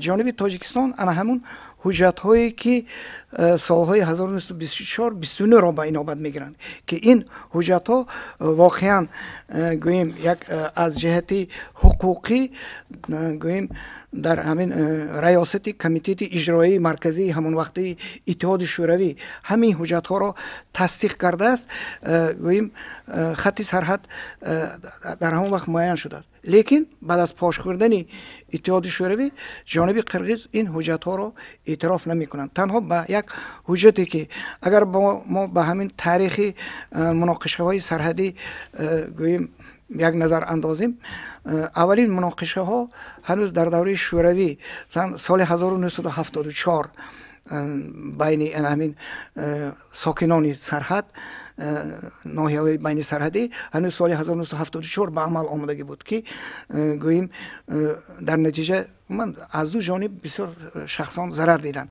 ҷониби тоҷикистон ана ҳамун ҳуҷҷатҳое ки солҳои 1924-29-ро ба инобат мегиранд, ки ин ҳуҷҷатҳо воқеан гӯем як аз ҷиҳати ҳуқуқӣ гӯем дар ҳамин раёсати комитети иҷроии марказии ҳамонвақтаи иттиҳоди шӯравӣ ҳамин ҳуҷҷатҳоро тасдиқ кардааст. гӯем хатти сарҳад дар ҳамон вақт муайян шудааст. лекин баъд аз пош хӯрдани иттиҳоди шӯравӣ ҷониби қирғиз ин ҳуҷҷатҳоро эътироф намекунанд. танҳо ба як ҳуҷҷате ки агар мо ба ҳамин таърихи муноқишаҳои сарҳадӣ гӯем як назар андозем, аввалин муноқишаҳо ҳанӯз дар давраи шӯравӣ соли 1974 байни ҳамин сокинони сарҳад, ноҳияҳои байни сарҳадӣ ҳанӯз соли 1974 ба амал омадагӣ буд, ки гӯем дар натиҷа аз ду ҷониб бисёр шахсон зарар диданд.